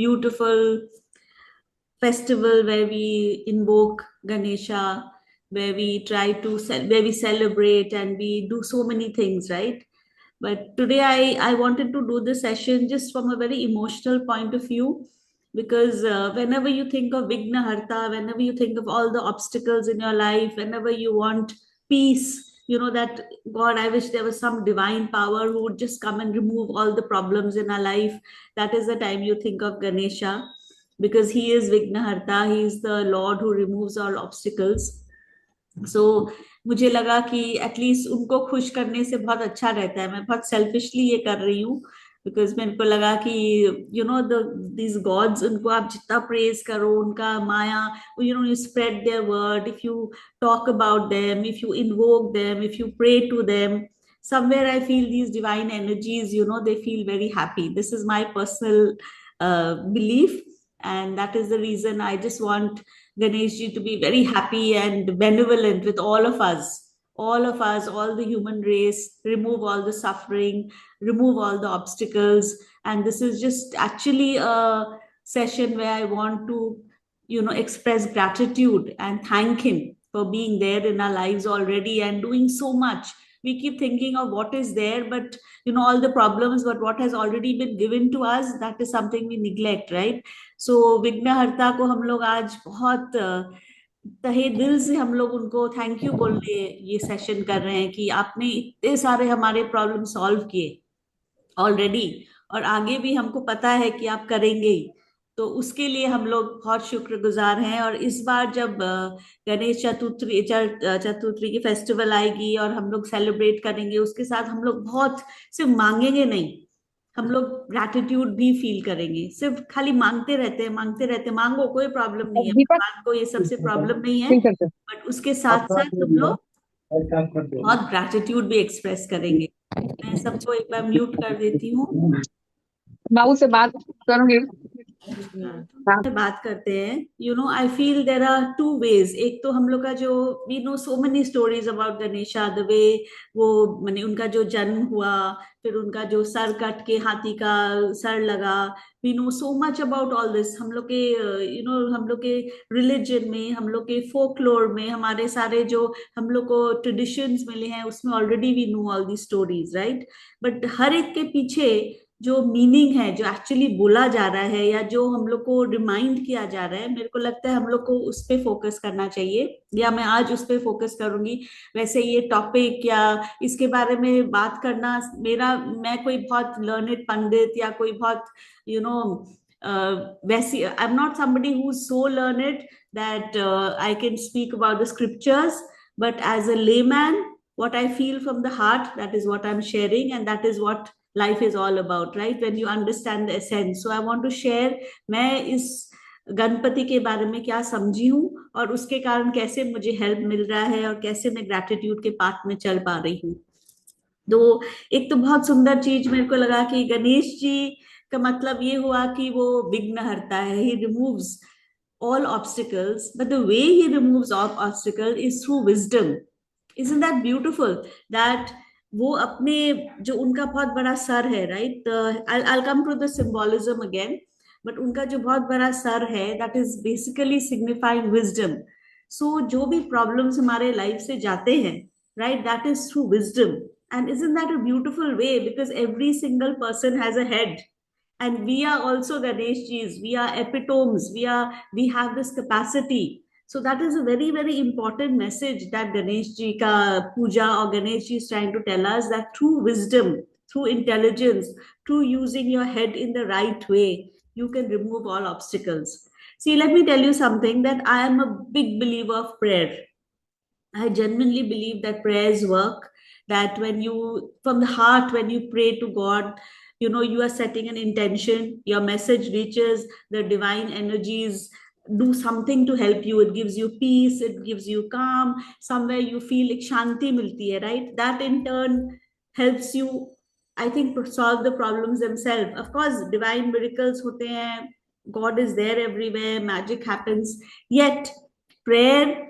beautiful festival where we invoke Ganesha, where we try to where we celebrate and we do so many things, right? But today I wanted to do this session just from a very emotional point of view because whenever you think of Vigna Harta, whenever you think of all the obstacles in your life, whenever you want peace, you know that God, I wish there was some divine power who would just come and remove all the problems in our life. That is the time you think of Ganesha because he is Vigna Harta, he is the Lord who removes all obstacles. सो मुझे लगा कि at least उनको खुश करने से बहुत अच्छा रहता है. मैं बहुत सेल्फिशली ये कर रही हूँ बिकॉज मेरे को लगा कि you know the this gods, उनको आप जितना प्रेज करो, उनका माया, you know, you spread their word, if you talk about them, if you invoke them, if you pray to them, somewhere I feel these divine energies, you know, they feel very happy. This is my personal belief, and that is the reason I just want Ganesh ji to be very happy and benevolent with all of us, all the human race, remove all the suffering, remove all the obstacles. And this is just actually a session where I want to, you know, express gratitude and thank him for being there in our lives already and doing so much. We keep thinking of what is there, but you know, all the problems, but what has already been given to us, that is something we neglect, right? सो विघ्नहर्ता को हम लोग आज बहुत तहे दिल से हम लोग उनको थैंक यू बोलने ये सेशन कर रहे हैं कि आपने इतने सारे हमारे प्रॉब्लम सॉल्व किए ऑलरेडी, और आगे भी हमको पता है कि आप करेंगे ही. तो उसके लिए हम लोग बहुत शुक्रगुजार हैं. और इस बार जब गणेश चतुर्थी की फेस्टिवल आएगी और हम लोग सेलिब्रेट करेंगे, उसके साथ हम लोग बहुत सिर्फ मांगेंगे नहीं, हम लोग ग्रैटिट्यूड भी फील करेंगे. सिर्फ खाली मांगते रहते, मांगो, कोई प्रॉब्लम नहीं है, दीपक भगवान को ये सबसे प्रॉब्लम नहीं है. ठीक करते हैं। बट उसके साथ साथ हम लोग बहुत ग्रैटिट्यूड भी एक्सप्रेस करेंगे. मैं सबको एक बार म्यूट कर देती हूँ. बाबू से बात करूंगी। हाँ, बात करते हैं. You know, I feel there are two ways. एक तो हम लोग का जो we know so many stories about Ganesha, the way वो मैंने उनका जो जन्म हुआ, फिर उनका जो सर कट के हाथी का सर लगा. We know so much about all this. हम लोग के यू नो हम लोग के रिलीजन में, हम लोग के फोकलोर में, हमारे सारे जो हम लोग को ट्रेडिशंस मिले हैं उसमें already we know all the stories, right? But हर एक के पीछे जो मीनिंग है, जो एक्चुअली बोला जा रहा है या जो हम लोग को रिमाइंड किया जा रहा है, मेरे को लगता है हम लोग को उस पे फोकस करना चाहिए, या मैं आज उस पे फोकस करूंगी. वैसे ये टॉपिक या इसके बारे में बात करना मेरा, मैं कोई बहुत लर्नेड पंडित या कोई बहुत यू नो वैसी, I am not somebody who's so learned that I can speak about the scriptures, but as a layman, what I feel from the heart, that is what I'm sharing, and that is what life is all about, right? When you understand the essence. So I want to share मैं इस गणपति के बारे में क्या समझी हूँ और उसके कारण कैसे मुझे हेल्प मिल रहा है और कैसे मैं ग्रैटिट्यूड के पाथ में चल पा रही हूँ. तो एक तो बहुत सुंदर चीज मेरे को लगा कि गणेश जी का मतलब ये हुआ कि वो विघ्न हरता है, ही removes all obstacles, but the way he removes all obstacle is through wisdom. Isn't that beautiful? That वो अपने जो उनका बहुत बड़ा सर है, right? I'll come to the symbolism again, but उनका जो बहुत बड़ा सर है, that is basically signifying wisdom. So जो भी problems हमारे लाइफ से जाते हैं, right, that is through wisdom. And isn't that a beautiful way? Because every single person has a head, and we are also Ganesh Ji's. We are epitomes. We have this capacity. So that is a very very important message that Ganesh Ji ka puja or Ganesh Ji is trying to tell us, that through wisdom, through intelligence, through using your head in the right way, you can remove all obstacles. See, let me tell you something, that I am a big believer of prayer. I genuinely believe that prayers work, that when you, from the heart, when you pray to God, you know, you are setting an intention, your message reaches, the divine energies do something to help you. It gives you peace, it gives you calm, somewhere you feel ek shanti milti hai, right? That in turn helps you, I think, to solve the problems themselves. Of course, divine miracles hote hain, God is there everywhere, magic happens. Yet, prayer,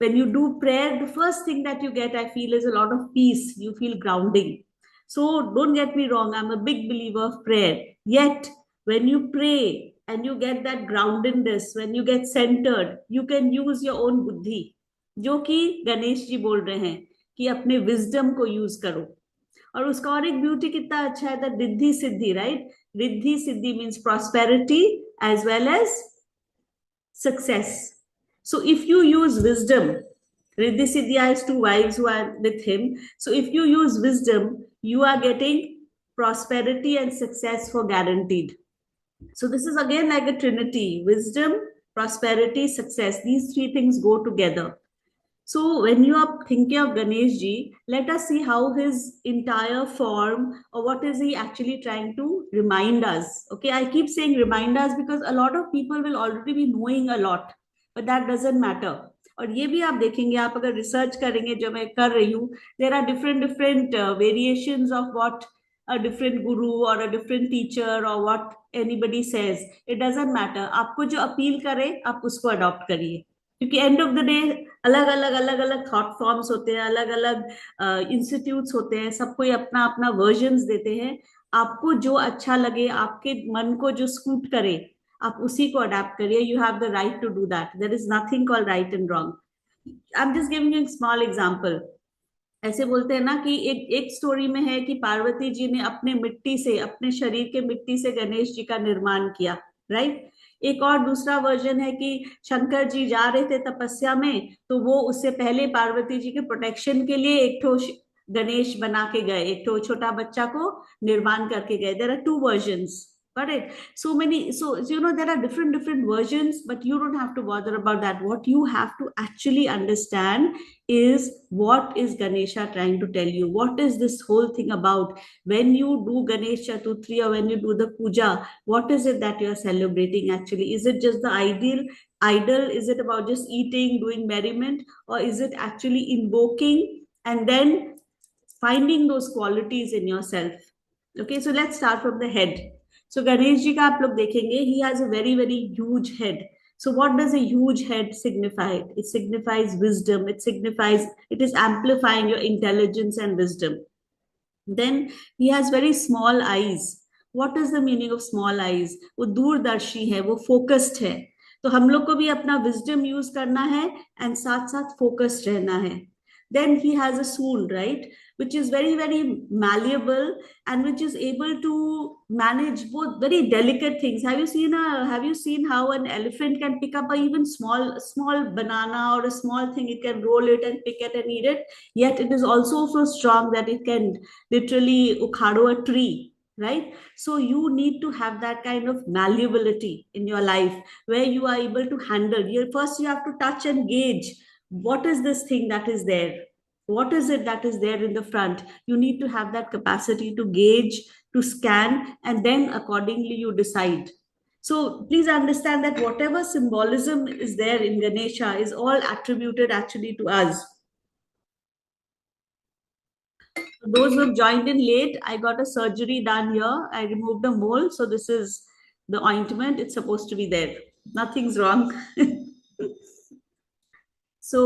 when you do prayer, the first thing that you get, I feel, is a lot of peace. You feel grounding. So don't get me wrong, I'm a big believer of prayer. Yet when you pray and you get that groundedness, when you get centered, you can use your own buddhi, जो कि गणेश जी बोल रहे हैं कि अपने wisdom को use करो। और उसका और एक ब्यूटी कितना अच्छा है, the Riddhi Siddhi, right? Riddhi Siddhi means prosperity as well as success. So if you use wisdom, Riddhi Siddhya has two wives who are with him. So if you use wisdom, you are getting prosperity and success for guaranteed. So this is again like a trinity: wisdom, prosperity, success. These three things go together. So when you are thinking of Ganesh ji, let us see how his entire form, or what is he actually trying to remind us. Okay, I keep saying remind us because a lot of people will already be knowing a lot, but that doesn't matter. और ये भी आप देखेंगे, आप अगर research करेंगे, जो मैं कर रही हूँ, there are different different variations of what a different guru or a different teacher or what anybody says. It doesn't matter. आपको जो अपील करे आप उसको अडॉप्ट करिए, क्योंकि एंड ऑफ द डे अलग अलग थॉट फॉर्म्स होते हैं, अलग अलग इंस्टीट्यूट्स होते हैं, सब कोई अपना अपना वर्जन्स देते हैं। आपको जो अच्छा लगे, आपके मन को जो सूट करे, आप उसी को अडेप्ट करिए। You have the right to do that, there is nothing called right and wrong. I am just giving you small example. ऐसे बोलते हैं ना कि एक स्टोरी में है कि पार्वती जी ने अपने मिट्टी से, अपने शरीर के मिट्टी से गणेश जी का निर्माण किया, राइट? एक और दूसरा वर्जन है कि शंकर जी जा रहे थे तपस्या में, तो वो उससे पहले पार्वती जी के प्रोटेक्शन के लिए एक ठो गणेश बना के गए, एक ठो छोटा बच्चा को निर्माण करके गए। There are two versions, got it? So many, so there are different versions, but you don't have to bother about that. What you have to actually understand is, what is Ganesha trying to tell you? What is this whole thing about? When you do Ganesh Chaturthi or when you do the puja, what is it that you are celebrating actually? Is it just the ideal idol? Is it about just eating, doing merriment, or is it actually invoking and then finding those qualities in yourself? Okay, so let's start from the head. So Ganesh ji ka aap log dekhenge, he has a very very huge head. So what does a huge head signify? It signifies wisdom. It signifies, it is amplifying your intelligence and wisdom. Then he has very small eyes. What is the meaning of small eyes? वो दूरदर्शी है, वो focused है। तो हम लोग को भी अपना विजडम यूज करना है एंड साथ साथ फोकस्ड रहना है। Then he has a soul, right, which is very very malleable and which is able to manage both very delicate things. Have you seen how an elephant can pick up a even small banana or a small thing? It can roll it and pick it and eat it, yet it is also so strong that it can literally ukhado a tree, right? So you need to have that kind of malleability in your life, where you are able to handle. First you have to touch and gauge, what is this thing that is there? What is it that is there in the front? You need to have that capacity to gauge, to scan, and then accordingly you decide. So please understand that whatever symbolism is there in Ganesha is all attributed actually to us. Those who have joined in late, I got a surgery done here. I removed a mole. So this is the ointment. It's supposed to be there. Nothing's wrong. So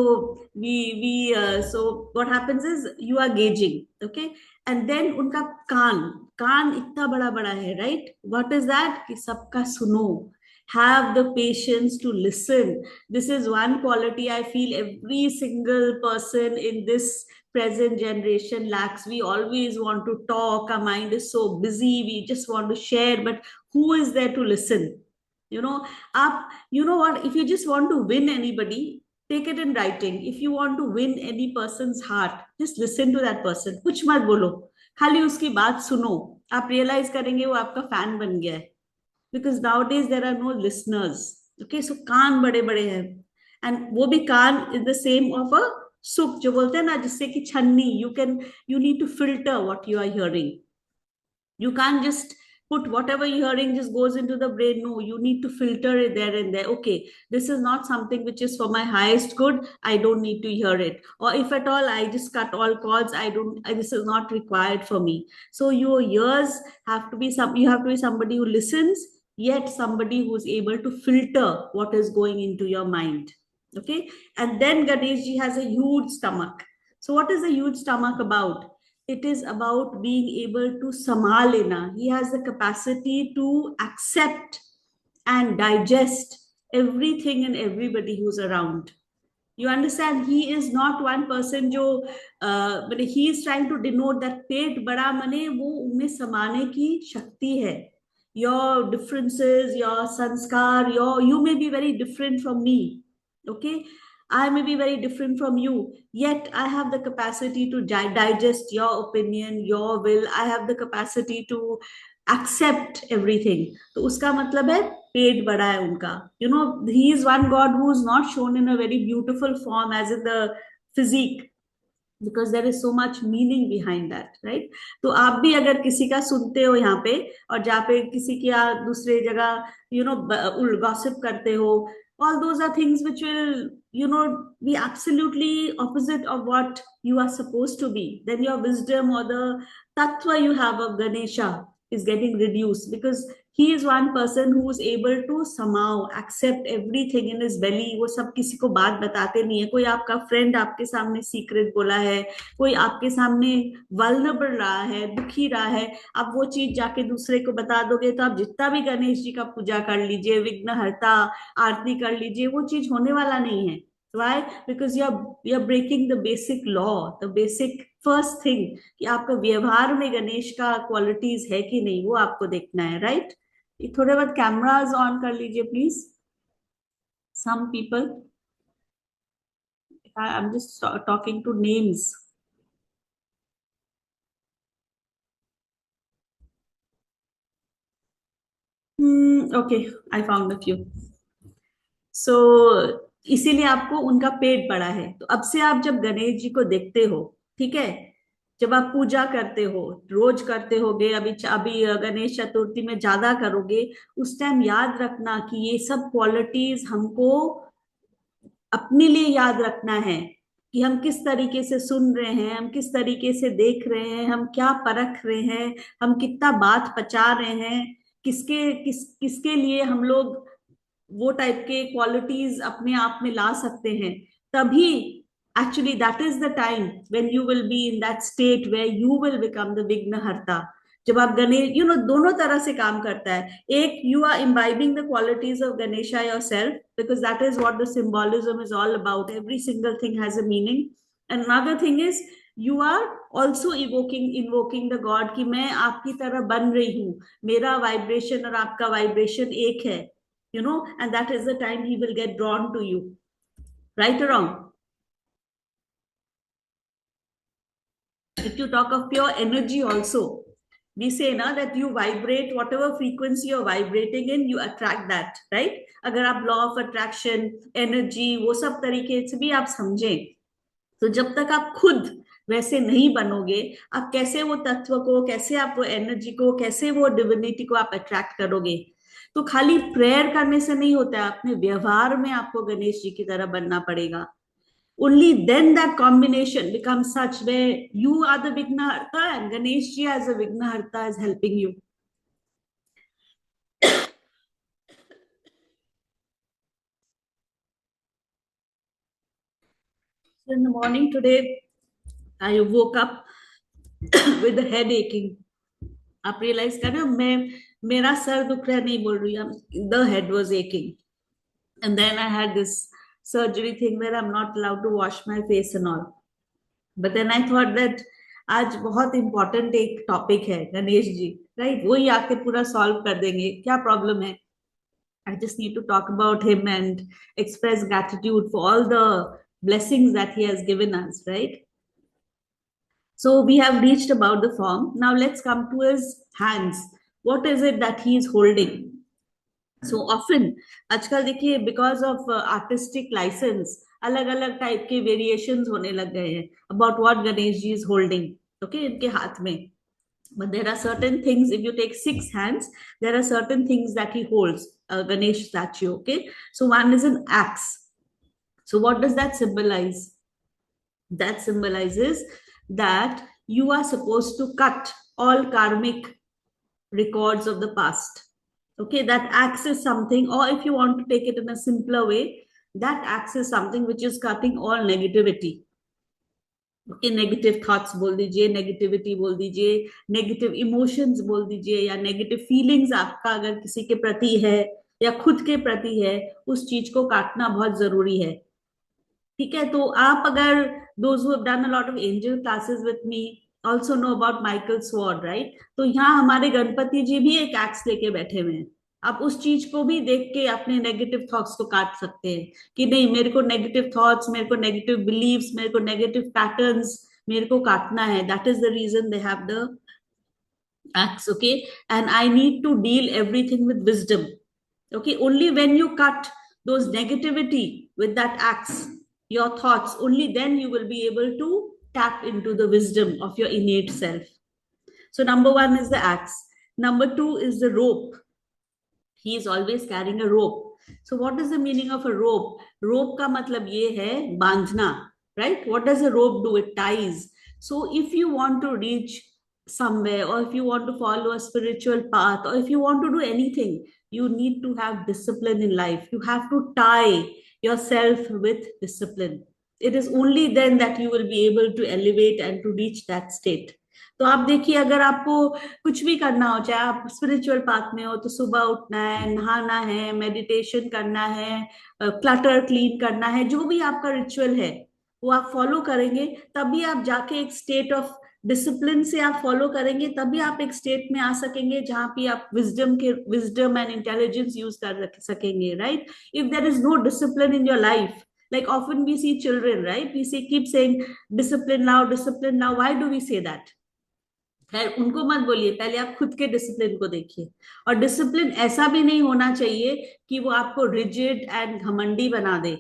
what happens is, you are gauging, okay? And then उनका कान इतना बड़ा बड़ा है, right? What is that? कि सबका सुनो. Have the patience to listen. This is one quality I feel every single person in this present generation lacks. We always want to talk. Our mind is so busy. We just want to share, but who is there to listen? You know what? If you just want to win anybody, take it in writing. If you want to win any person's heart, just listen to that person. कुछ मत बोलो, खाली उसकी बात सुनो. आप realize करेंगे वो आपका fan बन गया है. Because nowadays there are no listeners. Okay, so कान बड़े बड़े हैं, and वो भी कान is the same of a सुख, जो बोलते हैं ना, जिससे कि छन्नी, you need to filter what you are hearing. You can't just put whatever you're hearing just goes into the brain. No, you need to filter it there and there. Okay, this is not something which is for my highest good. I don't need to hear it. Or if at all, I just cut all cords. This is not required for me. So your ears have to be you have to be somebody who listens, yet somebody who's able to filter what is going into your mind. Okay. And then Ganesh ji has a huge stomach. So what is a huge stomach about? It is about being able to samalena. He has the capacity to accept and digest everything and everybody who's around. You understand, he is not one person जो मतलब he is trying to denote that पेट बड़ा मने वो उनमें समाने की शक्ति है. Your differences, your sanskar, your you may be very different from me. Okay, I may be very different from you, yet I have the capacity to digest your opinion, your will. I have the capacity to accept everything. तो उसका मतलब है पेट बड़ा है उनका. You know, he is one God who is not shown in a very beautiful form as in the physique, because there is so much meaning behind that, right? तो आप भी अगर किसी का सुनते हो यहाँ पे, और जहाँ पे किसी की दूसरे जगह गॉसिप करते हो, all those are things which will be absolutely opposite of what you are supposed to be. Then your wisdom or the tattva you have of Ganesha is getting reduced, because he is one person who is able to somehow accept everything in his belly. वो सब किसी को बात बताते नहीं है. कोई आपका फ्रेंड आपके सामने सीक्रेट बोला है, कोई आपके सामने वल्नरेबल रहा है, दुखी रहा है, आप वो चीज जाके दूसरे को बता दोगे, तो आप जितना भी गणेश जी का पूजा कर लीजिए, विघ्न हरता आरती कर लीजिए, वो चीज होने वाला नहीं है. Why? Because you're breaking the basic law, the basic first thing, कि आपका व्यवहार में गणेश का क्वालिटीज है कि नहीं, वो आपको देखना है, राइट? थोड़े बहुत कैमराज ऑन कर लीजिए please. Some people, I am just talking to names. Okay, I found a few. So इसीलिए आपको उनका पेट बड़ा है. तो अब से आप जब गणेश जी को देखते हो, ठीक है, जब आप पूजा करते हो, रोज करते होगे, अभी अभी गणेश चतुर्थी में ज्यादा करोगे, उस टाइम याद रखना कि ये सब क्वालिटीज हमको अपने लिए याद रखना है, कि हम किस तरीके से सुन रहे हैं, हम किस तरीके से देख रहे हैं, हम क्या परख रहे हैं, हम कितना बात पचा रहे हैं, किसके लिए हम लोग वो टाइप के क्वालिटीज अपने आप में ला सकते हैं. तभी actually that is the time when you will be in that state where you will become the Vighnaharta. जब आप गणेश दोनों तरह से काम करता है. एक, you are imbibing the qualities of Ganesha yourself, because that is what the symbolism is all about. Every single thing has a meaning. And another thing is you are also invoking the god, कि मैं आपकी तरह बन रही हूँ, मेरा vibration और आपका वाइब्रेशन एक है, and that is the time he will get drawn to you. Right or wrong? If you talk of pure energy also, we say na that you vibrate whatever frequency you're vibrating in, you attract that, right? अगर आप law of attraction, energy, वो सब तरीके से भी आप समझें, तो जब तक आप खुद वैसे नहीं बनोगे, आप कैसे वो तत्व को, कैसे आप वो एनर्जी को, कैसे वो डिविनिटी को आप अट्रैक्ट करोगे? तो खाली प्रेयर करने से नहीं होता है, अपने व्यवहार में आपको गणेश जी की तरह बनना पड़ेगा. Only then that combination becomes such where you are the Vignaharta and Ganesh ji as a Vignaharta is helping you. So in the morning today, I woke up with the head aching. आप realise कर रहे हो, मेरा sir दुख रहा नहीं बोल रही हूँ, the head was aching. And then I had this surgery thing where I'm not allowed to wash my face and all. But then I thought that आज बहुत इंपॉर्टेंट एक टॉपिक है गणेश जी, राइट? वही आके पूरा सॉल्व कर देंगे, क्या प्रॉब्लम है? I just need to talk about him and express gratitude for all the blessings that he has given us, right? So we have reached about the form. Now let's come to his hands. What is it that he is holding? So often आजकल देखिए, because of artistic licence, अलग अलग type के variations होने लग गए हैं about what Ganesh ji is holding, okay, इनके हाथ में. But there are certain things, if you take 6 hands, there are certain things that he holds, a Ganesh statue, okay? So one is an axe. So what does that symbolize? That symbolizes that you are supposed to cut all karmic records of the past. Okay, that axe is something, or if you want to take it in a simpler way, that axe is something which is cutting all negativity. Okay, negative thoughts बोल दीजिए, negativity बोल दीजिए, negative emotions बोल दीजिए, या negative feelings आपका अगर किसी के प्रति है, या खुद के प्रति है, उस चीज को काटना बहुत जरूरी है। ठीक है, तो आप अगर those who have done a lot of angel classes with me also know about Michael sword, right? तो यहाँ हमारे गणपति जी भी एक एक्स लेके बैठे हुए हैं। आप उस चीज को भी देख के अपने नेगेटिव थॉट्स को काट सकते हैं कि नहीं, मेरे को नेगेटिव थॉट्स, मेरे को नेगेटिव बिलीव्स, मेरे को नेगेटिव पैटर्न्स मेरे को काटना है। That is the reason they have the acts, okay? And I need to deal everything with wisdom. Okay, only when you cut those negativity with that axe, your thoughts, only then you will be able to tap into the wisdom of your innate self. So number one is the axe. Number two is the rope. He is always carrying a rope. So what is the meaning of a rope? Rope का मतलब ये है बांधना, right? What does a rope do? It ties. So if you want to reach somewhere, or if you want to follow a spiritual path, or if you want to do anything, you need to have discipline in life. You have to tie yourself with discipline. It is only then that you will be able to elevate and to reach that state. तो आप देखिए, अगर आपको कुछ भी करना हो, चाहे आप स्पिरिचुअल पाथ में हो, तो सुबह उठना है, नहाना है, मेडिटेशन करना है, क्लटर क्लीन करना है, जो भी आपका रिचुअल है वो आप फॉलो करेंगे, तभी आप जाके एक स्टेट ऑफ डिसिप्लिन से आप फॉलो करेंगे, तभी आप एक स्टेट में आ सकेंगे जहां पे आप विजडम एंड इंटेलिजेंस यूज कर सकेंगे, right? If there is no discipline in your life, like often we see children, right? We say, keep saying discipline now, discipline now. Why do we say that? खैर उनको मत बोलिए, पहले आप खुद के डिसिप्लिन को देखिए। और डिसिप्लिन ऐसा भी नहीं होना चाहिए कि वो आपको रिजिड एंड घमंडी बना दे।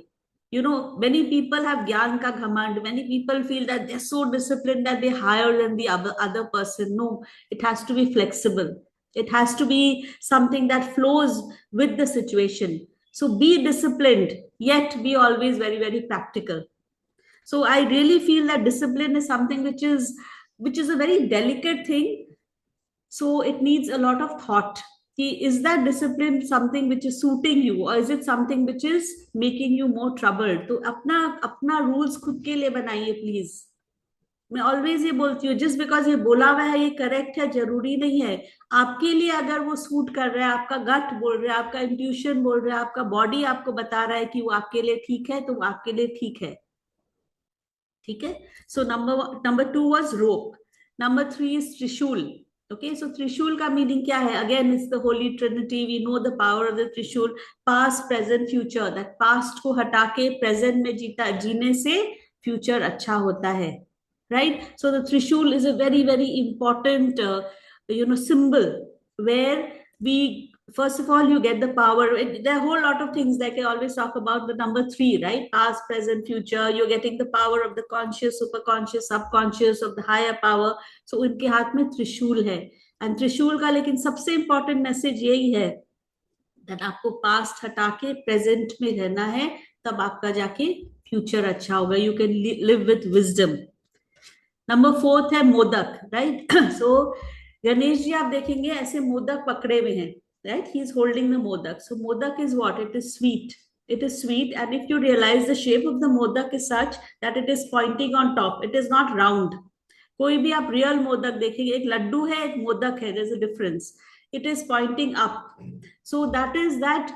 You know, many people have ज्ञान का घमंड, many people feel that they are so discipline that they higher than the other person. No, it has to be flexible, it has to be something that flows with the situation. So be disciplined, yet be always very, very practical. So I really feel that discipline is something which is a very delicate thing. So it needs a lot of thought. Is that discipline something which is suiting you, or is it something which is making you more troubled? तो अपना अपना rules खुद के लिए बनाइए please. मैं always ये बोलती हूँ, जिस बिकॉज ये बोला हुआ है ये करेक्ट है जरूरी नहीं है। आपके लिए अगर वो सूट कर रहा है, आपका गट बोल रहा है, आपका इंट्यूशन बोल रहा है, आपका बॉडी आपको बता रहा है कि वो आपके लिए ठीक है, तो वो आपके लिए ठीक है। ठीक है, so number two was rope. Number three is trishul. Okay, so त्रिशूल का मीनिंग क्या है? Again it's the holy trinity, we know the power of the trishul. Past present future, that past को हटा के प्रेजेंट में जीने से फ्यूचर अच्छा होता है, right? So the trishul is a very, very important symbol, where we, first of all, you get the power. There are a whole lot of things like I always talk about the number three, right? Past, present, future. You're getting the power of the conscious, superconscious, subconscious, of the higher power. So उनके हाथ में त्रिशूल है। And त्रिशूल का लेकिन सबसे important message यही है दैट आपको पास्ट हटा के प्रेजेंट में रहना है, तब आपका जाके फ्यूचर अच्छा होगा। You can live with wisdom. Number fourth है मोदक, राइट? सो गणेश जी आप देखेंगे ऐसे मोदक पकड़े हुए हैं, right? He is holding the modak. So modak is what? It is sweet, it is sweet, and if you realize the shape of the modak is such that it is pointing on top, it is not round. कोई भी आप real modak देखेंगे, एक लड्डू है एक मोदक है, there's a difference. It is pointing up, so that is that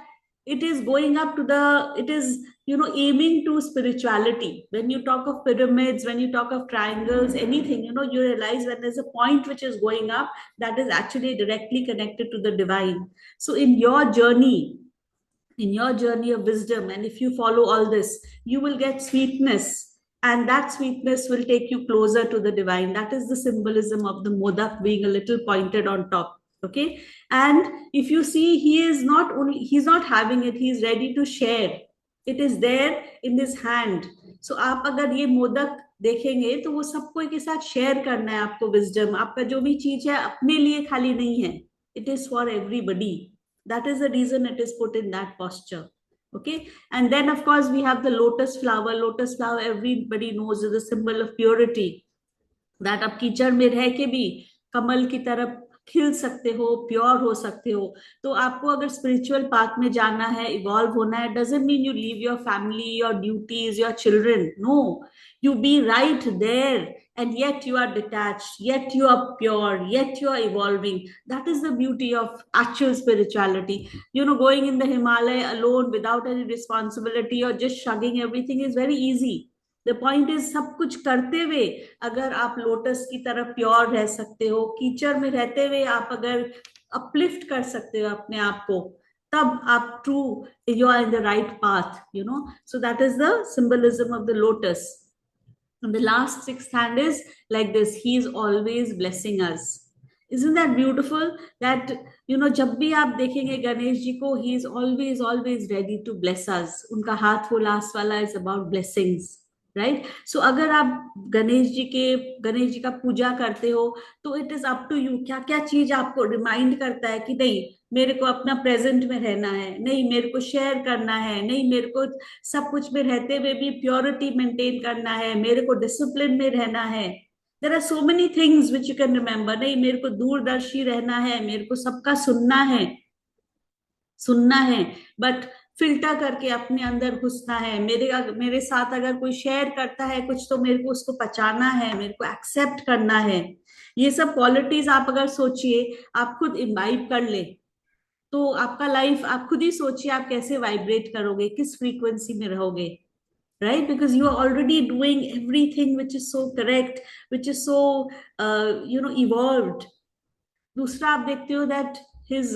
it is going up to the, it is aiming to spirituality. When you talk of pyramids, when you talk of triangles, anything, you realize when there's a point which is going up, that is actually directly connected to the divine. So in your journey of wisdom, and if you follow all this, you will get sweetness, and that sweetness will take you closer to the divine. That is the symbolism of the modak being a little pointed on top. Okay, and if you see, he's not having it, he's ready to share. It is there in his hand. So आप अगर ये मोदक देखेंगे तो वो सबको के साथ share करना है आपको। विजडम, आपका जो भी चीज है अपने लिए खाली नहीं है, it is for everybody. That is the reason it is put in that posture. Okay, and then of course we have the lotus flower. Lotus flower, everybody knows, is a symbol of purity. That आप कीचड़ में रह के भी कमल की तरफ खिल सकते हो, प्योर हो सकते हो। तो आपको अगर स्पिरिचुअल पाथ में जाना है, इवॉल्व होना है, doesn't mean you leave your family, your duties, your children, no, you be right there, and yet you are detached, yet you are pure, yet you are evolving. That is the beauty of actual spirituality. Going in the Himalaya alone without any responsibility or just shrugging everything is very easy. The point is, सब कुछ करते हुए अगर आप lotus की तरह pure रह सकते हो, कीचड़ में रहते हुए आप अगर अपलिफ्ट कर सकते हो अपने आप को, तब आप true, you are in the right path, so that is the symbolism of the lotus. And the last sixth hand is like this: He is always blessing us. Isn't that beautiful? That, जब भी आप देखेंगे गणेश जी को, he is always, always ready to bless us. उनका हाथ वो last वाला is about blessings. Right. So अगर आप गणेश जी का पूजा करते हो, तो it is up to you, क्या क्या चीज आपको रिमाइंड करता है कि नहीं, मेरे को अपना प्रेजेंट में रहना है, नहीं मेरे को शेयर करना है, नहीं मेरे को सब कुछ में रहते हुए भी प्योरिटी मेंटेन करना है, मेरे को डिसिप्लिन में रहना है. There are so many things which you can remember. नहीं, मेरे को दूरदर्शी रहना है, मेरे को सबका सुनना है, बट फिल्टर करके अपने घुसना घुसना है. मेरे साथ अगर कोई शेयर करता है कुछ, तो मेरे को उसको पचाना है, मेरे को एक्सेप्ट करना है. ये सब क्वालिटीज आप अगर सोचिए, आप खुद इम्बाइब कर ले, तो आपका लाइफ, आप खुद ही सोचिए आप कैसे वाइब्रेट करोगे, किस फ्रीक्वेंसी में रहोगे. Right, because you are already doing everything which is so correct, which is so evolved. दूसरा आप देखते हो दैट हिज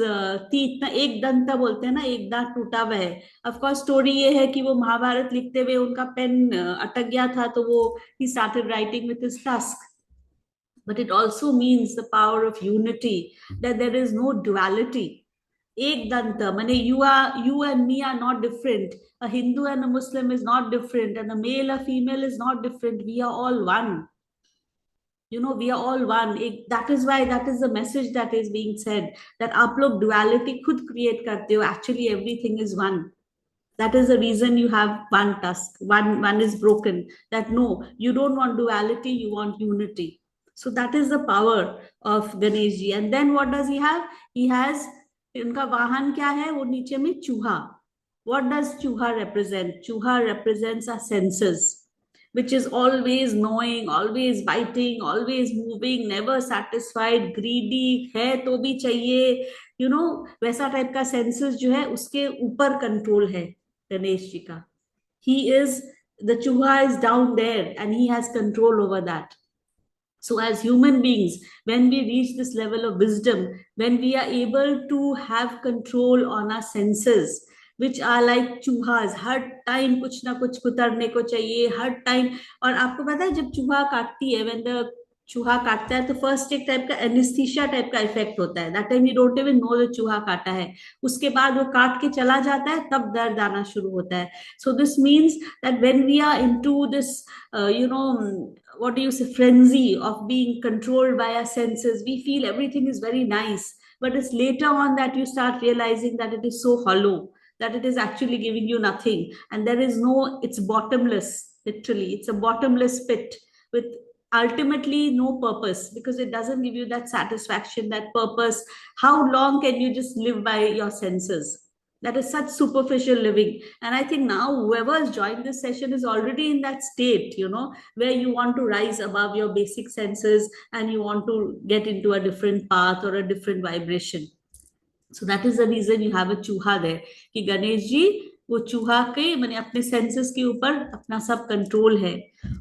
तीत ना, एक दंता बोलते हैं ना, एक दांत टूटा हुआ है. ऑफ कोर्स स्टोरी ये है कि वो महाभारत लिखते हुए उनका पेन अटक गया था, तो वो he started writing with his tusk. But it also means the power of unity, that there is no duality. एक दंत माने you and me are not different. A Hindu and a Muslim is not different, and a male, a female is not different. We are all one. We are all one. That is why, that is the message that is being said, that आप लोग duality खुद create करते हो. Actually everything is one. That is the reason you have one tusk, one is broken. That no, you don't want duality, you want unity. So that is the power of Ganesh ji. And then what does he have? He has, उनका वाहन क्या है? वो नीचे में चूहा. What does चूहा represent? चूहा represents our senses, which is always knowing, always biting, always moving, never satisfied, greedy है तो भी चाहिए. वैसा टाइप का सेंसेस जो है, उसके ऊपर कंट्रोल है गणेश जी का. He is, the chuha is down there, and he has control over that. So as human beings, when we reach this level of wisdom, when we are able to have control on our senses, which are like चूहास, हर time कुछ ना कुछ कुतरने को चाहिए, हर time. और आपको पता है, जब चूहा काटती है, when the चूहा काटता है, तो फर्स्ट एक टाइप का एनिस्थीसिया टाइप का इफेक्ट होता है. That time you don't even know the चूहा काटा है. उसके बाद वो काट के चला जाता है, तब दर्द आना शुरू होता है. So this means that when we are into this, what do you say, frenzy of being controlled by our senses, we feel everything is very nice. But it's later on that you start realizing that it is so hollow, that it is actually giving you nothing, and there is no, it's bottomless. Literally, it's a bottomless pit with ultimately no purpose, because it doesn't give you that satisfaction, that purpose. How long can you just live by your senses? That is such superficial living. And I think now whoever has joined this session is already in that state, where you want to rise above your basic senses, and you want to get into a different path or a different vibration. So that is the reason you have a चूहा there, कि गणेश जी वो चूहा के मैंने अपने senses के ऊपर अपना सब कंट्रोल है.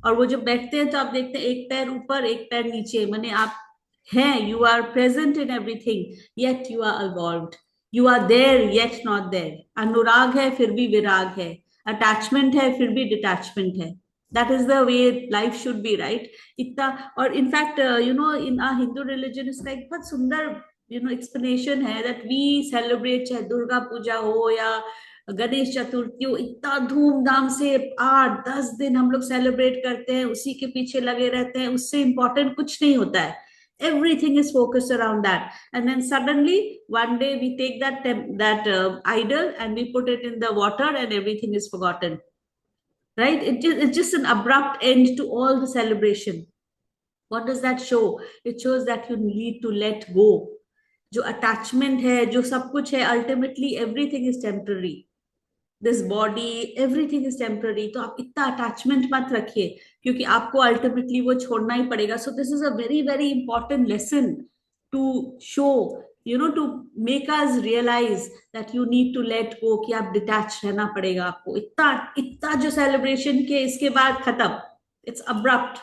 और वो जब बैठते हैं, तो आप देखते हैं एक पैर ऊपर, एक पैर नीचे, मैंने आप हैं, you are present in everything, yet you are evolved. You are there yet not there. अनुराग है फिर भी विराग है, अटैचमेंट है फिर भी डिटैचमेंट है. That is the way life should be, right. इतना. और in fact in uh Hindu religion इसका एक बहुत सुंदर एक्सप्लेनेशन है, दैट वी सेलिब्रेट, चाहे दुर्गा पूजा हो या गणेश चतुर्थी हो, इतना धूमधाम से 8-10 दिन हम लोग सेलिब्रेट करते हैं, उसी के पीछे लगे रहते हैं. उससे इंपॉर्टेंट कुछ नहीं होता है. Everything is focused around that, and then suddenly one day we take that idol and we put it in the water, and everything is forgotten. Right? It's just an abrupt end to all the celebration. What does that show? It shows that you need to let go. जो attachment है, जो सब कुछ है, ultimately everything is temporary. This body, everything is temporary. तो आप इतना attachment मत रखिए, क्योंकि आपको अल्टीमेटली वो छोड़ना ही पड़ेगा। So this is a very very important lesson to show, to make us realize that you need to let go, कि आप डिटैच रहना पड़ेगा आपको। इतना इतना जो सेलिब्रेशन के इसके बाद खत्म, इट्स अब्रप्ट,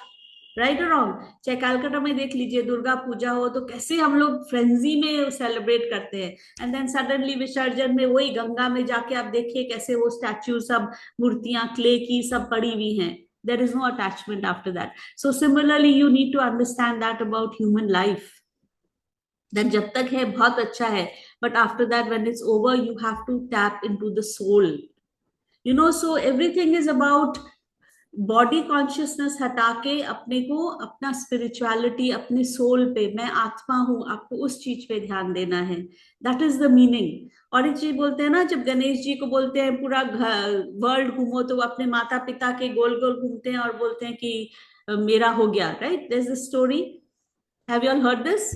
राइट और रॉन्ग। चाहे कलकत्ता में देख लीजिए, दुर्गा पूजा हो तो कैसे हम लोग फ्रेंजी में सेलिब्रेट करते हैं, एंड देन सडनली विसर्जन में वही गंगा में जाके आप देखिए कैसे वो स्टैच्यू सब, मूर्तियां क्ले की सब पड़ी हुई हैं। There is no attachment after that. So similarly you need to understand that about human life, that जब तक है बहुत अच्छा है, but after that when it's over you have to tap into the soul. So everything is about body consciousness हटा के अपने को, अपना स्पिरिचुअलिटी, अपने सोल पे, मैं आत्मा हूं, आपको उस चीज पे ध्यान देना है। That is the meaning. और एक चीज बोलते हैं ना, जब गणेश जी को बोलते हैं पूरा वर्ल्ड घूमो, तो वो अपने माता पिता के गोल गोल घूमते हैं और बोलते हैं कि मेरा हो गया, right. This is story, have you all heard this?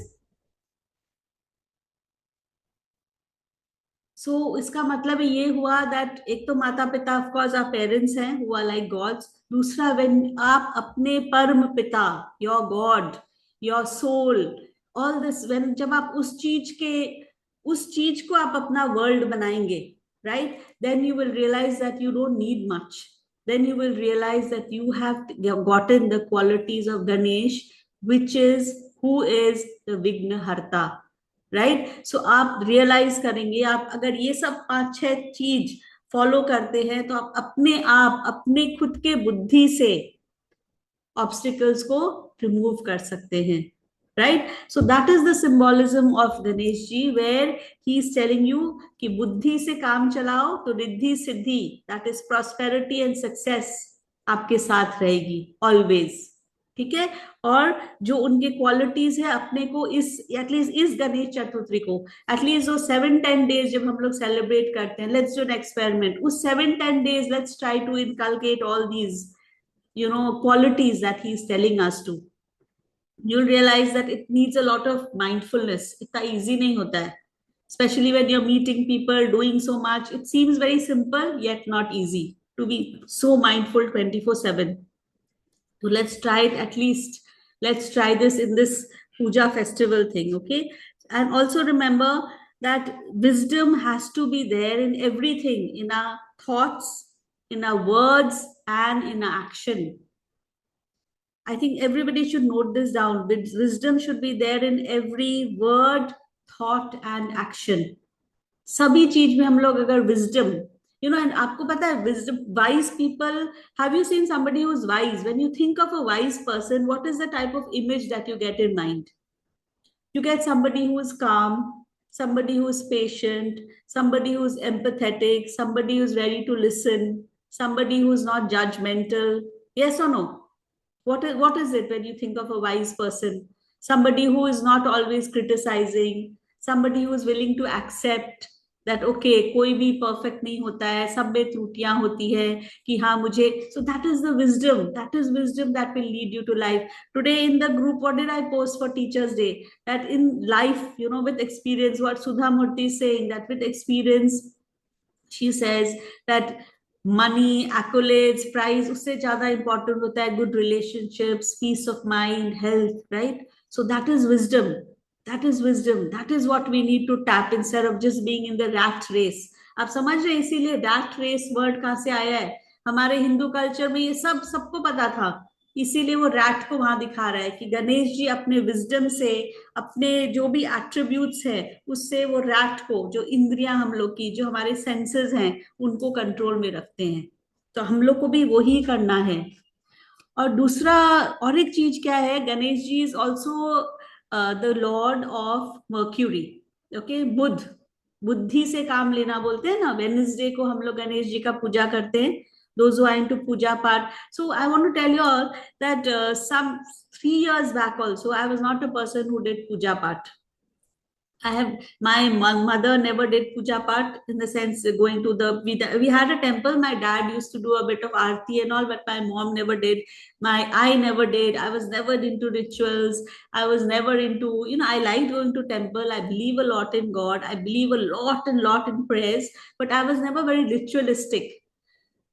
इसका मतलब ये हुआ दैट एक तो माता पिता ऑफ कोर्स आवर पेरेंट्स हैं, हु आर लाइक गॉड्स। दूसरा, व्हेन आप अपने परम पिता, your God, your soul, all this, when जब आप उस चीज को आप अपना वर्ल्ड बनाएंगे, right, then you will realize that you don't need much. then you will realize that you have gotten the qualities of Ganesh, which is who is the Vigna Harta, right. So आप realize करेंगे, आप अगर ये सब पांच छह चीज follow करते हैं, तो आप अपने खुद के बुद्धि से ऑब्स्टिकल्स को रिमूव कर सकते हैं, right. So that is the symbolism of Ganesh ji, where he is telling you कि बुद्धि से काम चलाओ तो Riddhi Siddhi, that is prosperity and success, आपके साथ रहेगी ऑलवेज। ठीक है। और जो उनके क्वालिटीज है अपने को, इस एटलीस्ट इस गणेश चतुर्थी को, एटलीस्ट वो 7-10 डेज जब हम लोग सेलिब्रेट करते हैं, लेट्स डू एन एक्सपेरिमेंट, उस 7-10 days let's try to inculcate all these qualities that he's telling us to. You'll realize that it needs a lot of mindfulness. इतना easy नहीं होता है, especially when you're meeting people, doing so much. It seems very simple, yet not easy to be so mindful 24/7. So let's try it at least. Let's try this in this puja festival thing, okay? And also remember that wisdom has to be there in everything, in our thoughts, in our words, and in our action. I think everybody should note this down. Wisdom should be there in every word, thought, and action. सभी चीज में हम लोग अगर wisdom, and आपको पता है wisdom, wise people, have you seen somebody who is wise? When you think of a wise person, what is the type of image that you get in mind? You get somebody who is calm, somebody who is patient, somebody who is empathetic, somebody who is ready to listen, somebody who is not judgmental. Yes or no? What is it when you think of a wise person? Somebody who is not always criticizing, somebody who is willing to accept that okay, कोई भी perfect नहीं होता है, सब में त्रुटियां होती है, कि हाँ मुझे, so that is the wisdom, that is wisdom that will lead you to life. Today in the group, what did I post for Teachers Day? That in life, with experience, what Sudha Murthy is saying, that with experience, she says that money, accolades, prize, उससे ज्यादा important होता है good relationships, peace of mind, health, right? So that is wisdom. That is wisdom. That is what we need to tap instead of just being in the rat race. आप समझ रहे हैं? इसीलिए rat race word कहाँ से आया है? हमारे हिंदू कल्चर में ये सब सबको पता था, इसीलिए वो रैट को वहां दिखा रहा है कि गणेश जी अपने विजडम से, अपने जो भी एट्रीब्यूट्स है, उससे वो रैट को, जो इंद्रियां हम लोग की, जो हमारे सेंसेस हैं, उनको कंट्रोल में रखते हैं। तो हम लोग को भी वही करना है। और दूसरा, और एक चीज क्या है, Ganesh ji is also the lord of mercury, okay, Budh, बुद्धि से काम लेना बोलते हैं ना। वेडनेसडे को हम लोग गणेश जी का पूजा करते हैं, those who are into puja part. So I want to tell you all that some 3 years back also, I was not a person who did puja part. I have my mother never did puja part in the sense going to the we had a temple. My dad used to do a bit of aarti and all, but my mom never did. I never did. I was never into rituals. I was never into, I liked going to temple. I believe a lot in God. I believe a lot in prayers, but I was never very ritualistic.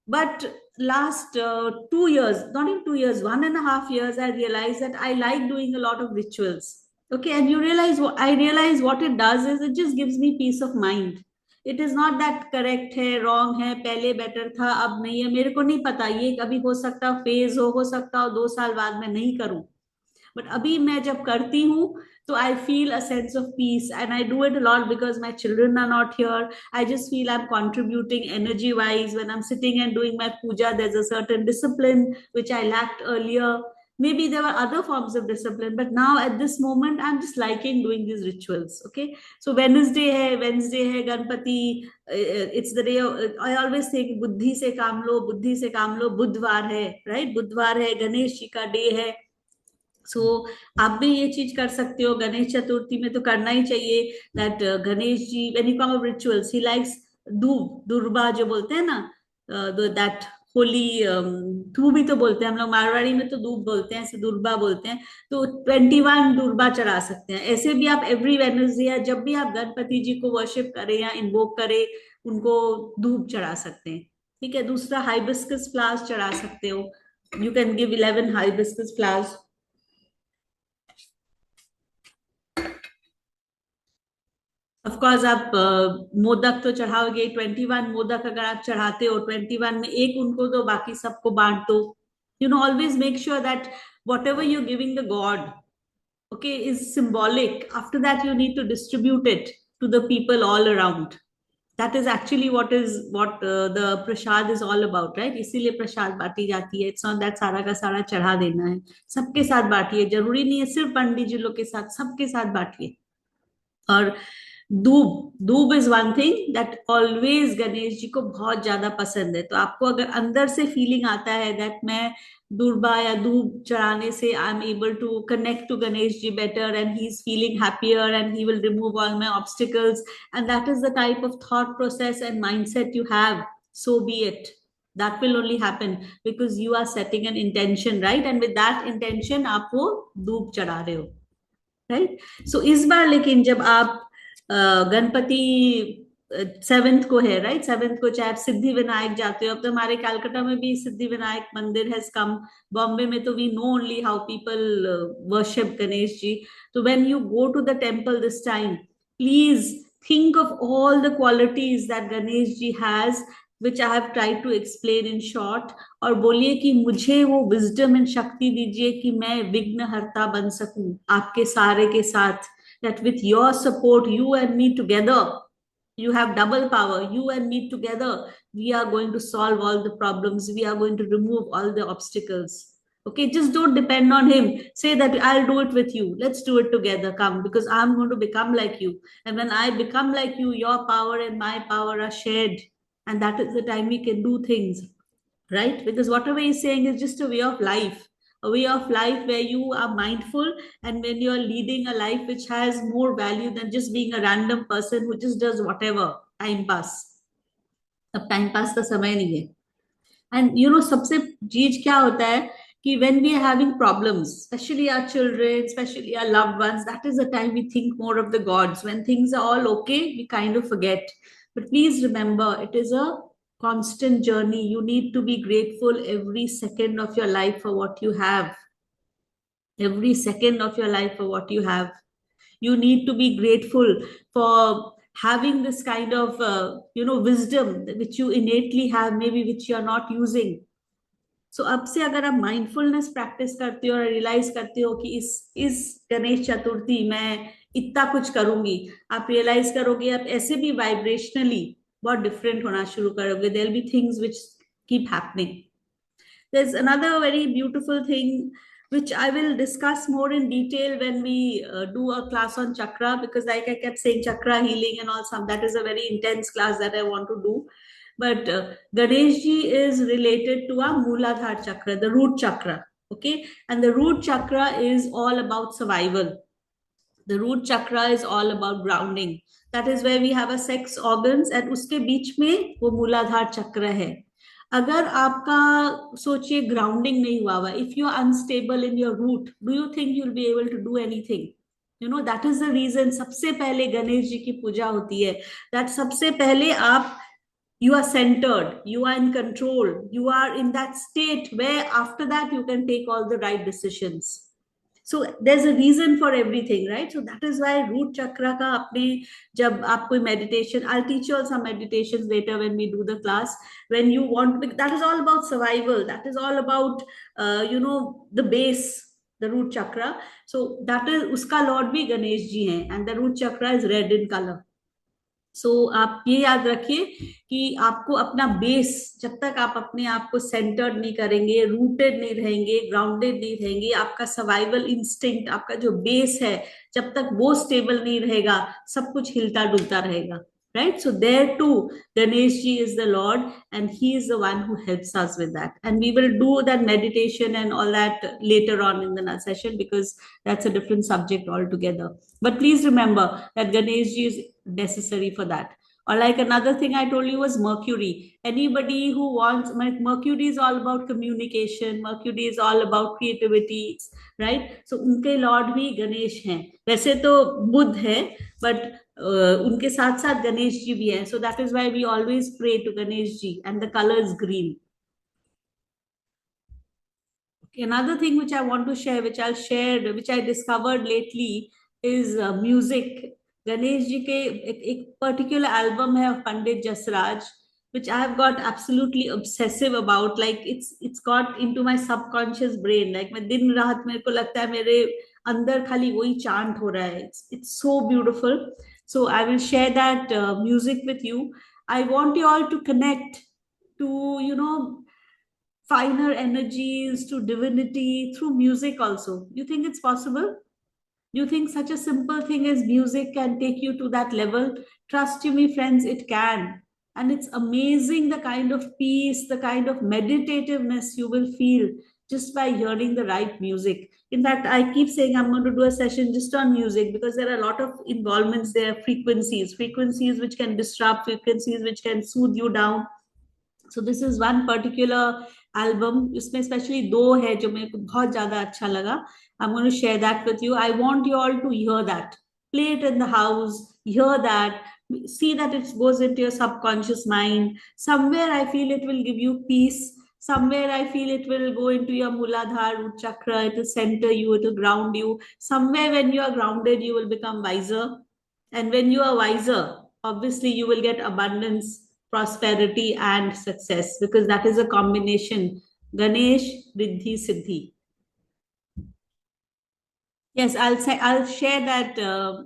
But last 2 years, not even 2 years, 1.5 years, I realized that I like doing a lot of rituals. Okay, and you realize what I realize what it does is it just gives me peace of mind. It is not that correct है wrong है पहले better था अब नहीं है मेरे को नहीं पता ये कभी हो सकता फेज हो सकता हो 2 साल बाद मैं नहीं करूं बट अभी मैं जब करती हूँ तो I feel a sense of peace and I do it a lot because my children are not here. I just feel I'm contributing energy wise when I'm sitting and doing my puja. There's a certain discipline which I lacked earlier. Maybe there were other forms of discipline, but now at this moment I'm just liking doing these rituals. Okay, so Wednesday है Ganpati. It's the day I always say कि बुद्धि से काम लो बुद्धि से काम लो. बुधवार है, right? बुधवार है, गणेश जी का डे है. सो आप भी ये चीज कर सकते हो. गणेश चतुर्थी में तो करना ही चाहिए. That Ganesh ji when you come of rituals he likes दूब दुर्बा जो बोलते हैं ना. दैट होली धूप भी तो बोलते हैं हम लोग मारवाड़ी में तो दूब बोलते हैं ऐसे दुर्बा बोलते हैं. तो 21 दुर्बा चढ़ा सकते हैं. ऐसे भी आप एवरी वेडनेसडे या जब भी आप गणपति जी को वर्शिप करें या इन्वोक करें उनको धूप चढ़ा सकते हैं. ठीक है. दूसरा हाइबिस्कस फ्लावर्स चढ़ा सकते हो. You can give 11 hibiscus flowers. Of course आप मोदक तो चढ़ाओगे. 21 मोदक अगर आप चढ़ाते हो 21 में एक उनको दो बाकी सबको बांट दो. Always make sure that what ever you giving the God okay is symbolic. After that you need to distribute it to the people all around. That is actually what the prasad is all about, right? इसीलिए प्रसाद बांटी जाती है. It's not that सारा का सारा चढ़ा देना है. सबके साथ बांटिए. जरूरी नहीं है सिर्फ पंडित जी लोग के साथ. सबके साथ बांटिए. और दूब doob is one thing that always Ganesh ji को बहुत ज्यादा पसंद है. तो आपको अगर अंदर से फीलिंग आता है दैट मैं दूरबा या दूब चढ़ाने से I am able to connect to Ganesh ji better and he is feeling happier and he will remove all my obstacles and that is the type of thought process and mindset you have. So be it. That will only happen because you are setting an intention, right? And with that intention आप वो दूब चढ़ा रहे हो. Right. सो इस बार लेकिन जब आप गणपति 7th को है, राइट? 7th को चाहे आप सिद्धि विनायक जाते हो. अब तो हमारे कलकत्ता में भी सिद्धि विनायक मंदिर हैज कम. बॉम्बे में तो we know only how people worship Ganesh ji. तो when you go to the temple this time please think of all the qualities that Ganesh ji has, which I have tried to explain in short. और बोलिए कि मुझे वो wisdom and शक्ति दीजिए कि मैं विघ्नहर्ता बन सकूं आपके सारे के साथ. That with your support, you and me together, you have double power. You and me together, we are going to solve all the problems. We are going to remove all the obstacles. Okay, just don't depend on him. Say that I'll do it with you. Let's do it together. Come, because I'm going to become like you. And when I become like you, your power and my power are shared. And that is the time we can do things, right? Because whatever he's saying is just a way of life. A way of life where you are mindful and when you're leading a life which has more value than just being a random person who just does whatever. Time pass. अब time pass का समय नहीं है. And सबसे चीज क्या होता है कि when we are having problems, especially our children, especially our loved ones, that is the time we think more of the gods. When things are all okay, we kind of forget. But please remember, it is a constant journey. You need to be grateful every second of your life for what you have. Every second of your life for what you have. You need to be grateful for having this kind of wisdom which you innately have, maybe which you are not using. सो अब से अगर आप mindfulness practice करते हो और realise करते हो कि इस गणेश चतुर्थी मैं इतना कुछ करूंगी, आप रियलाइज करोगे आप ऐसे भी वाइब्रेशनली बहुत डिफरेंट होना शुरू करोगे. There will be things which keep happening. There's another very beautiful thing which I will discuss more in detail when we do a class on chakra, because like I kept saying chakra healing and all, some that is a very intense class that I want to do. But Ganesh ji is related to our Mooladhar chakra, the root chakra. Okay, and the root chakra is all about survival. The root chakra is all about grounding. That is where we have a sex organs, and उसके बीच में वो मूलाधार चक्र है. अगर आपका, सोचिए, ग्राउंडिंग नहीं हुआ हुआ, if you are unstable in your root, do you think you will be able to do anything? That is the reason सबसे पहले गणेश जी की पूजा होती है. दैट सबसे पहले आप, you are centered, you are in control, you are in that state where after that you can take all the right decisions. So there's a reason for everything, right? So that is why root chakra ka apne, jab aap koi meditation, I'll teach you all some meditations later when we do the class. When you want, that is all about survival, that is all about the base, the root chakra. So that is, uska lord bhi Ganesh ji hai, and the root chakra is red in color. सो आप ये याद रखिए कि आपको अपना base, जब तक आप अपने आप को सेंटर्ड नहीं करेंगे, रूटेड नहीं रहेंगे, ग्राउंडेड नहीं रहेंगे, आपका सर्वाइवल इंस्टिंक्ट, आपका जो बेस है, जब तक वो स्टेबल नहीं रहेगा, सब कुछ हिलता डुलता रहेगा. Right? So there too, Ganesh ji is the Lord, and He is the one who helps us with that. And we will do that meditation and all that later on in the session, because that's a different subject altogether. But please remember that Ganesh ji is necessary for that. Or like another thing I told you was Mercury. Anybody who wants, Mercury is all about communication. Mercury is all about creativity, right? So उनके Lord भी गणेश हैं. वैसे तो बुध है, but उनके साथ साथ गणेश जी भी है. So that is why we always pray to Ganesh ji, and the colour is green. Another thing which I want to share, which I'll share, which I discovered lately, is music. Ganesh ji के एक particular album है of Pandit Jasraj, which I have got absolutely obsessive about. Like it's got into my subconscious brain. Like मैं दिन रात मेरे को लगता है मेरे अंदर खाली वही chant हो रहा है. It's so beautiful. So I will share that music with you. I want you all to connect to, finer energies, to divinity through music also. You think it's possible? You think such a simple thing as music can take you to that level? Trust me, friends, it can. And it's amazing the kind of peace, the kind of meditativeness you will feel just by hearing the right music. In fact, I keep saying I'm going to do a session just on music, because there are a lot of involvements there, frequencies which can disrupt, frequencies which can soothe you down. So this is one particular album. इसमें specially दो है जो मेरे को बहुत ज्यादा अच्छा लगा. I am going to share that with you. I want you all to hear that, play it in the house, hear that, see that it goes into your subconscious mind. Somewhere I feel it will give you peace, somewhere I feel it will go into your muladhara root chakra, it will center you, it will ground you. Somewhere when you are grounded, you will become wiser, and when you are wiser, obviously you will get abundance, prosperity, and success, because that is a combination. Ganesh, Riddhi, Siddhi. Yes, I'll share that.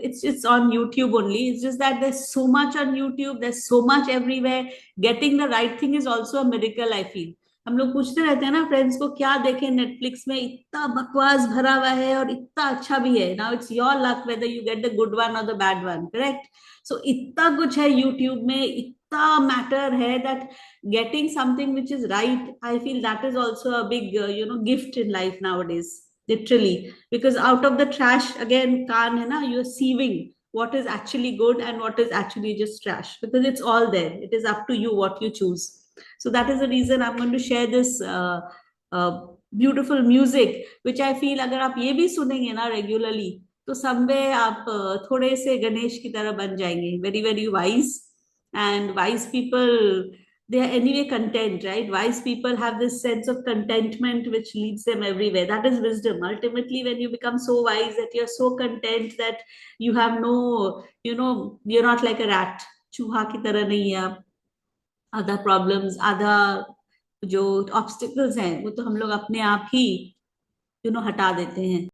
It's on YouTube only. It's just that there's so much on YouTube. There's so much everywhere. Getting the right thing is also a miracle, I feel. हम लोग पूछते रहते हैं ना friends को, क्या देखें Netflix में, इतना बकवास भरा हुआ है और इतना अच्छा भी है. Now it's your luck whether you get the good one और द बैड वन, करेक्ट? सो इतना कुछ है यूट्यूब में, इतना मैटर है, that getting something which is right, I feel that is also a big gift in life nowadays, literally. Because out of the trash, again, kaan hai na, you're sieving what is actually good and what is actually just trash, because it's all there. It is up to you what you choose. So that is the reason I'm going to share this uh, beautiful music, which I feel अगर आप ये भी सुनेंगे ना regularly, तो somewhere आप थोड़े से गणेश की तरह बन जाएंगे. Very very wise, and wise people, they are anyway content, right? Wise people have this sense of contentment which leads them everywhere. That is wisdom. Ultimately, when you become so wise that you're so content that you have no, you're not like a rat. चूहा की तरह नहीं है आप. आधा problems, आधा जो obstacles हैं, वो तो हम लोग अपने आप ही हटा देते हैं.